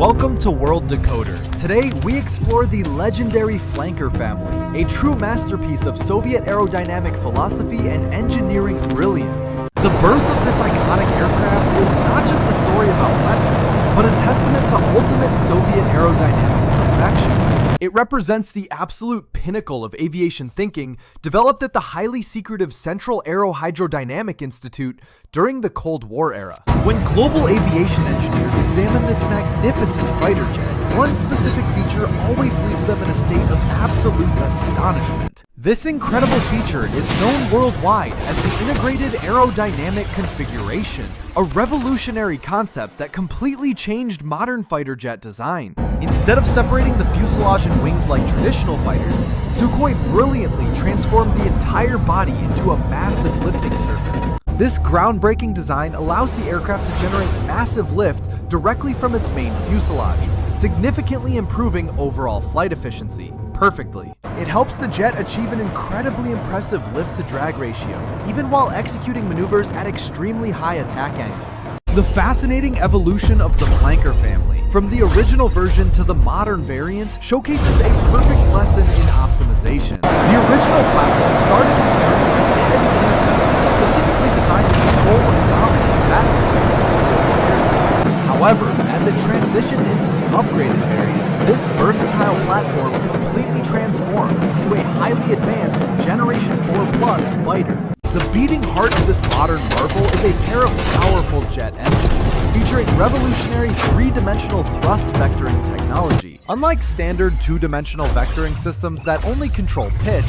Welcome to World Decoder. Today, we explore the legendary Flanker family, a true masterpiece of Soviet aerodynamic philosophy and engineering brilliance. The birth of this iconic aircraft is not just a story about weapons, but a testament to ultimate Soviet aerodynamic perfection. It represents the absolute pinnacle of aviation thinking developed at the highly secretive Central Aerohydrodynamic Institute during the Cold War era. When global aviation engineers examine this magnificent fighter jet, one specific feature always leaves them in a state of absolute astonishment. This incredible feature is known worldwide as the integrated aerodynamic configuration, a revolutionary concept that completely changed modern fighter jet design. Instead of separating the fuselage and wings like traditional fighters, Sukhoi brilliantly transformed the entire body into a massive lifting surface. This groundbreaking design allows the aircraft to generate massive lift directly from its main fuselage, significantly improving overall flight efficiency. Perfectly. It helps the jet achieve an incredibly impressive lift-to-drag ratio, even while executing maneuvers at extremely high attack angles. The fascinating evolution of the Flanker family, from the original version to the modern variant, showcases a perfect lesson in optimization. The original platform started its journey as a heavy interceptor, specifically designed to control and dominate vast expanses of Soviet airspace. However, as it transitioned into the upgraded variants, this versatile platform completely transformed into a highly advanced Generation 4 Plus fighter. The beating heart of this modern marvel is a pair of powerful jet engines, featuring revolutionary three-dimensional thrust vectoring technology. Unlike standard two-dimensional vectoring systems that only control pitch,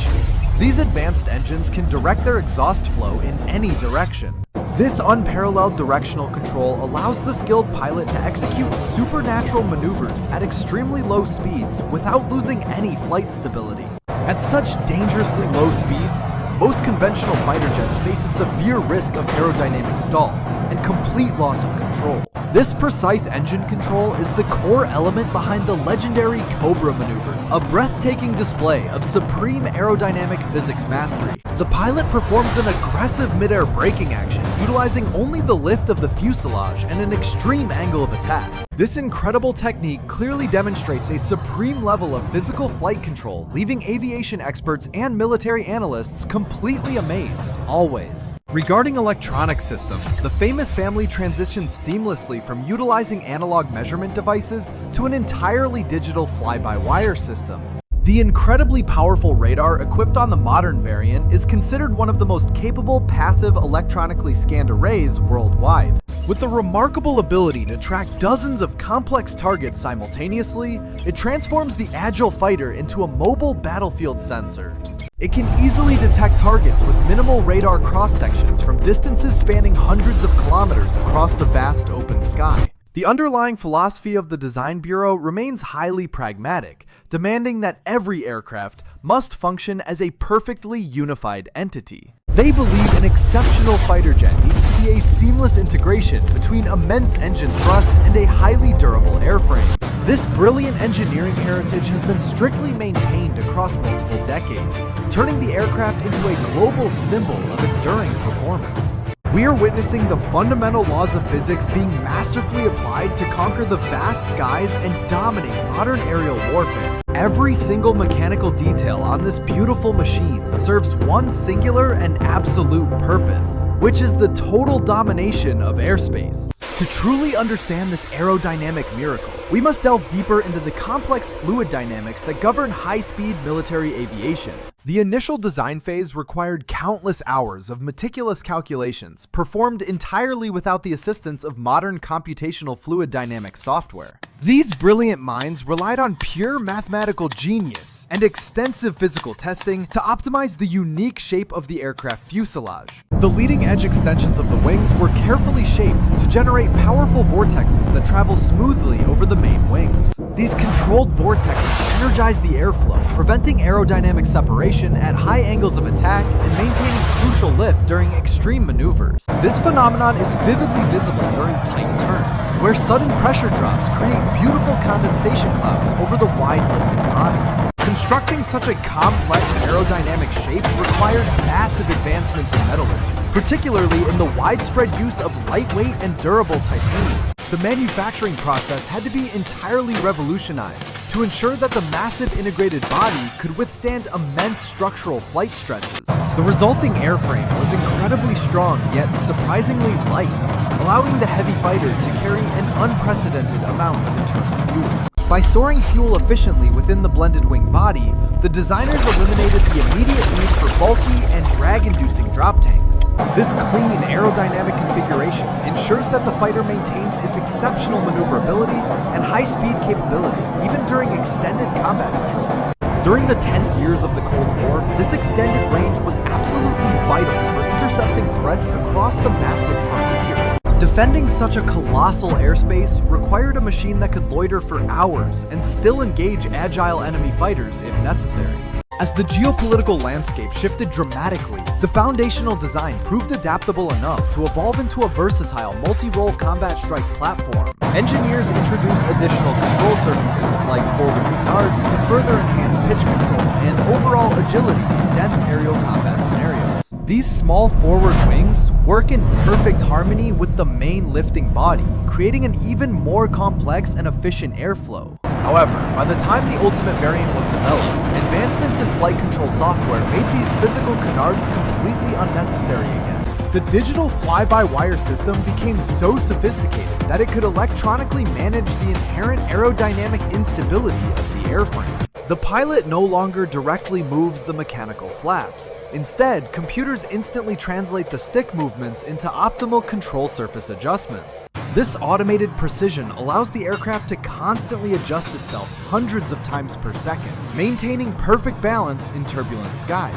these advanced engines can direct their exhaust flow in any direction. This unparalleled directional control allows the skilled pilot to execute supernatural maneuvers at extremely low speeds without losing any flight stability. At such dangerously low speeds, most conventional fighter jets face a severe risk of aerodynamic stall and complete loss of control. This precise engine control is the core element behind the legendary Cobra maneuver, a breathtaking display of supreme aerodynamic physics mastery. The pilot performs an aggressive mid-air braking action, utilizing only the lift of the fuselage and an extreme angle of attack. This incredible technique clearly demonstrates a supreme level of physical flight control, leaving aviation experts and military analysts completely amazed, always. Regarding electronic systems, the famous family transitions seamlessly from utilizing analog measurement devices to an entirely digital fly-by-wire system. The incredibly powerful radar equipped on the modern variant is considered one of the most capable passive electronically scanned arrays worldwide. With the remarkable ability to track dozens of complex targets simultaneously, it transforms the agile fighter into a mobile battlefield sensor. It can easily detect targets with minimal radar cross-sections from distances spanning hundreds of kilometers across the vast open sky. The underlying philosophy of the design bureau remains highly pragmatic, demanding that every aircraft must function as a perfectly unified entity. They believe an exceptional fighter jet needs to be a seamless integration between immense engine thrust and a highly durable airframe. This brilliant engineering heritage has been strictly maintained across multiple decades, turning the aircraft into a global symbol of enduring performance. We are witnessing the fundamental laws of physics being masterfully applied to conquer the vast skies and dominate modern aerial warfare. Every single mechanical detail on this beautiful machine serves one singular and absolute purpose, which is the total domination of airspace. To truly understand this aerodynamic miracle, we must delve deeper into the complex fluid dynamics that govern high-speed military aviation. The initial design phase required countless hours of meticulous calculations, performed entirely without the assistance of modern computational fluid dynamics software. These brilliant minds relied on pure mathematical genius and extensive physical testing to optimize the unique shape of the aircraft fuselage. The leading-edge extensions of the wings were carefully shaped to generate powerful vortexes that travel smoothly over the main wings. These controlled vortexes energize the airflow, preventing aerodynamic separation at high angles of attack and maintaining crucial lift during extreme maneuvers. This phenomenon is vividly visible during tight turns, where sudden pressure drops create beautiful condensation clouds over the wide-lifted body. Constructing such a complex aerodynamic shape required massive advancements in metallurgy, particularly in the widespread use of lightweight and durable titanium. the manufacturing process had to be entirely revolutionized to ensure that the massive integrated body could withstand immense structural flight stresses. The resulting airframe was incredibly strong yet surprisingly light, allowing the heavy fighter to carry an unprecedented amount of internal fuel. By storing fuel efficiently within the blended wing body, the designers eliminated the immediate need for bulky and drag-inducing drop tanks. This clean aerodynamic configuration ensures that the fighter maintains its exceptional maneuverability and high-speed capability, even during extended combat patrols. During the tense years of the Cold War, this extended range was absolutely vital for intercepting threats across the massive frontier. Defending such a colossal airspace required a machine that could loiter for hours and still engage agile enemy fighters if necessary. As the geopolitical landscape shifted dramatically, the foundational design proved adaptable enough to evolve into a versatile multi-role combat strike platform. Engineers introduced additional control surfaces like forward canards to further enhance pitch control and overall agility in dense aerial combat scenarios. These small forward wings work in perfect harmony with the main lifting body, creating an even more complex and efficient airflow. However, by the time the ultimate variant was developed, advancements in flight control software made these physical canards completely unnecessary again. The digital fly-by-wire system became so sophisticated that it could electronically manage the inherent aerodynamic instability of the airframe. The pilot no longer directly moves the mechanical flaps. Instead, computers instantly translate the stick movements into optimal control surface adjustments. This automated precision allows the aircraft to constantly adjust itself hundreds of times per second, maintaining perfect balance in turbulent skies.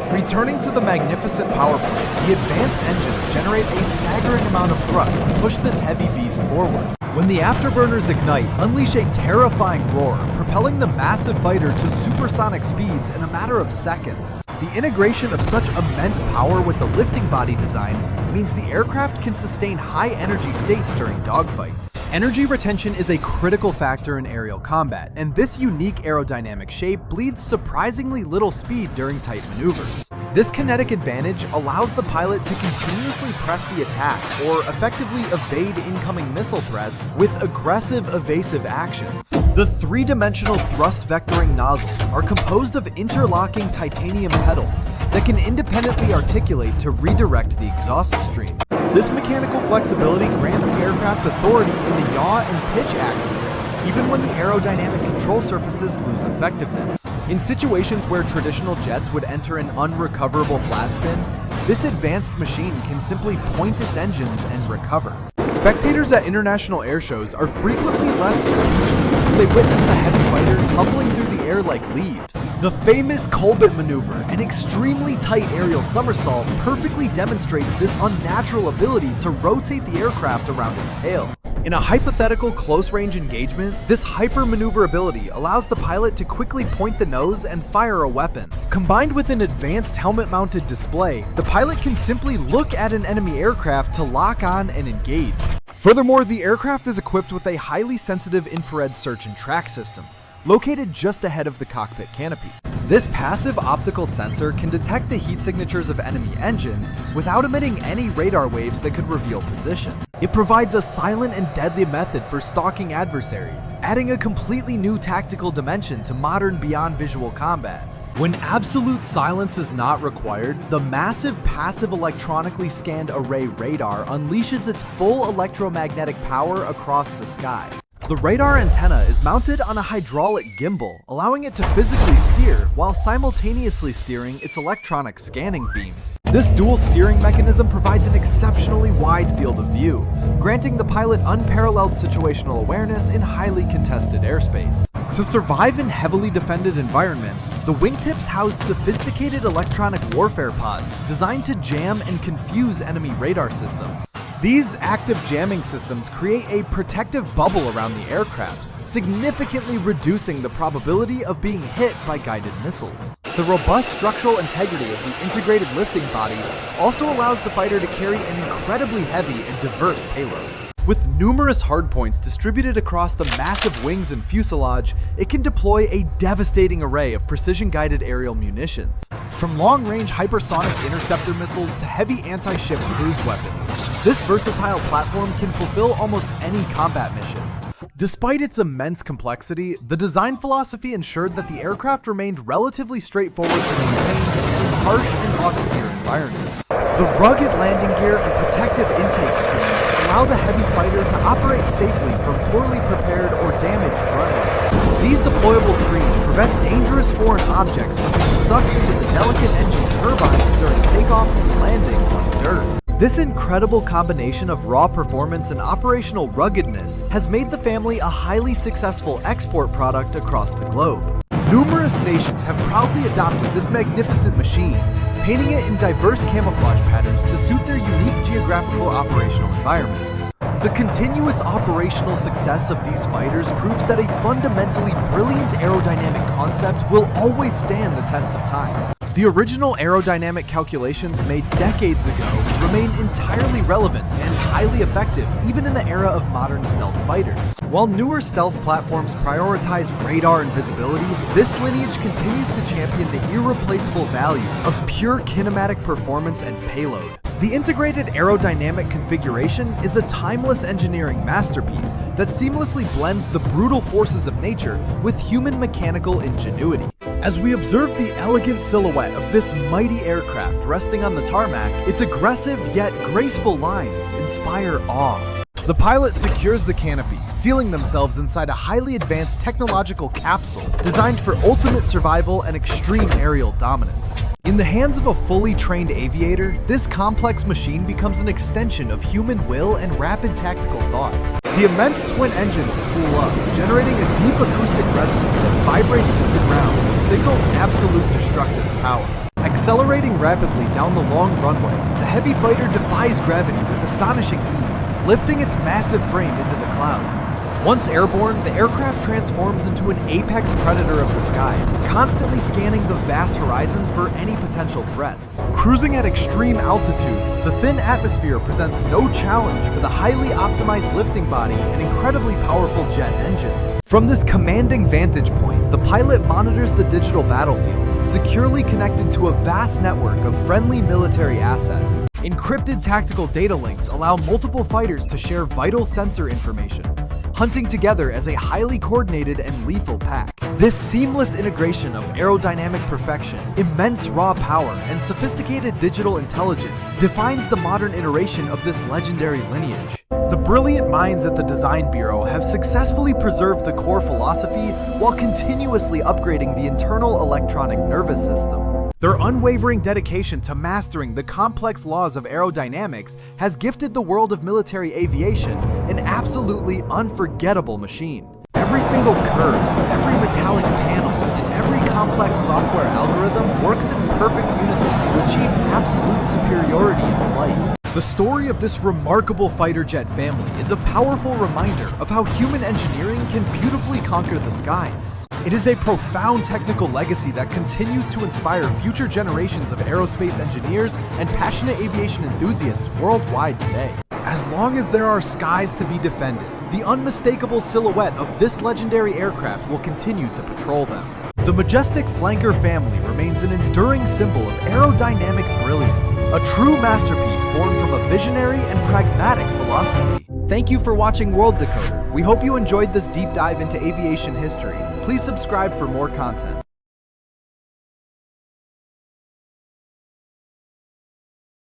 Returning to the magnificent power plant, the advanced engines generate a staggering amount of thrust to push this heavy beast forward. When the afterburners ignite, unleash a terrifying roar, propelling the massive fighter to supersonic speeds in a matter of seconds. The integration of such immense power with the lifting body design means the aircraft can sustain high energy states during dogfights. Energy retention is a critical factor in aerial combat, and this unique aerodynamic shape bleeds surprisingly little speed during tight maneuvers. This kinetic advantage allows the pilot to continuously press the attack or effectively evade incoming missile threats with aggressive evasive actions. The three-dimensional thrust vectoring nozzles are composed of interlocking titanium pedals that can independently articulate to redirect the exhaust stream. This mechanical flexibility grants the aircraft authority in the yaw and pitch axes, even when the aerodynamic control surfaces lose effectiveness. In situations where traditional jets would enter an unrecoverable flat spin, this advanced machine can simply point its engines and recover. Spectators at international air shows are frequently left speechless as they witness the heavy fighter tumbling through the air like leaves. The famous Colbert maneuver, an extremely tight aerial somersault, perfectly demonstrates this unnatural ability to rotate the aircraft around its tail. In a hypothetical close-range engagement, this hyper-maneuverability allows the pilot to quickly point the nose and fire a weapon. Combined with an advanced helmet-mounted display, the pilot can simply look at an enemy aircraft to lock on and engage. Furthermore, the aircraft is equipped with a highly sensitive infrared search and track system, located just ahead of the cockpit canopy. This passive optical sensor can detect the heat signatures of enemy engines without emitting any radar waves that could reveal position. It provides a silent and deadly method for stalking adversaries, adding a completely new tactical dimension to modern beyond visual combat. When absolute silence is not required, the massive passive electronically scanned array radar unleashes its full electromagnetic power across the sky. The radar antenna is mounted on a hydraulic gimbal, allowing it to physically steer while simultaneously steering its electronic scanning beam. This dual steering mechanism provides an exceptionally wide field of view, granting the pilot unparalleled situational awareness in highly contested airspace. To survive in heavily defended environments, the wingtips house sophisticated electronic warfare pods designed to jam and confuse enemy radar systems. These active jamming systems create a protective bubble around the aircraft, significantly reducing the probability of being hit by guided missiles. The robust structural integrity of the integrated lifting body also allows the fighter to carry an incredibly heavy and diverse payload. With numerous hardpoints distributed across the massive wings and fuselage, it can deploy a devastating array of precision-guided aerial munitions. From long-range hypersonic interceptor missiles to heavy anti-ship cruise weapons, this versatile platform can fulfill almost any combat mission. Despite its immense complexity, the design philosophy ensured that the aircraft remained relatively straightforward to maintain in harsh and austere environments. The rugged landing gear and protective intake screens allow the heavy fighter to operate safely from poorly prepared or damaged runways. These deployable screens prevent dangerous foreign objects from being sucked into the delicate engine turbines during takeoff and landing on dirt. This incredible combination of raw performance and operational ruggedness has made the family a highly successful export product across the globe. Numerous nations have proudly adopted this magnificent machine, painting it in diverse camouflage patterns to suit their unique geographical operational environments. The continuous operational success of these fighters proves that a fundamentally brilliant aerodynamic concept will always stand the test of time. The original aerodynamic calculations made decades ago remain entirely relevant and highly effective even in the era of modern stealth fighters. While newer stealth platforms prioritize radar and visibility, this lineage continues to champion the irreplaceable value of pure kinematic performance and payload. The integrated aerodynamic configuration is a timeless engineering masterpiece that seamlessly blends the brutal forces of nature with human mechanical ingenuity. As we observe the elegant silhouette of this mighty aircraft resting on the tarmac, its aggressive yet graceful lines inspire awe. The pilot secures the canopy, sealing themselves inside a highly advanced technological capsule designed for ultimate survival and extreme aerial dominance. In the hands of a fully trained aviator, this complex machine becomes an extension of human will and rapid tactical thought. The immense twin engines spool up, generating a deep acoustic resonance that vibrates through the ground and signals absolute destructive power. Accelerating rapidly down the long runway, the heavy fighter defies gravity with astonishing ease, lifting its massive frame into the clouds. Once airborne, the aircraft transforms into an apex predator of the skies, constantly scanning the vast horizon for any potential threats. Cruising at extreme altitudes, the thin atmosphere presents no challenge for the highly optimized lifting body and incredibly powerful jet engines. From this commanding vantage point, the pilot monitors the digital battlefield, securely connected to a vast network of friendly military assets. Encrypted tactical data links allow multiple fighters to share vital sensor information, hunting together as a highly coordinated and lethal pack. This seamless integration of aerodynamic perfection, immense raw power, and sophisticated digital intelligence defines the modern iteration of this legendary lineage. The brilliant minds at the Design Bureau have successfully preserved the core philosophy while continuously upgrading the internal electronic nervous system. Their unwavering dedication to mastering the complex laws of aerodynamics has gifted the world of military aviation an absolutely unforgettable machine. Every single curve, every metallic panel, and every complex software algorithm works in perfect unison to achieve absolute superiority in flight. The story of this remarkable fighter jet family is a powerful reminder of how human engineering can beautifully conquer the skies. It is a profound technical legacy that continues to inspire future generations of aerospace engineers and passionate aviation enthusiasts worldwide today. As long as there are skies to be defended, the unmistakable silhouette of this legendary aircraft will continue to patrol them. The majestic Flanker family remains an enduring symbol of aerodynamic brilliance, a true masterpiece born from a visionary and pragmatic philosophy. Thank you for watching World Decoder. We hope you enjoyed this deep dive into aviation history. Please subscribe for more content.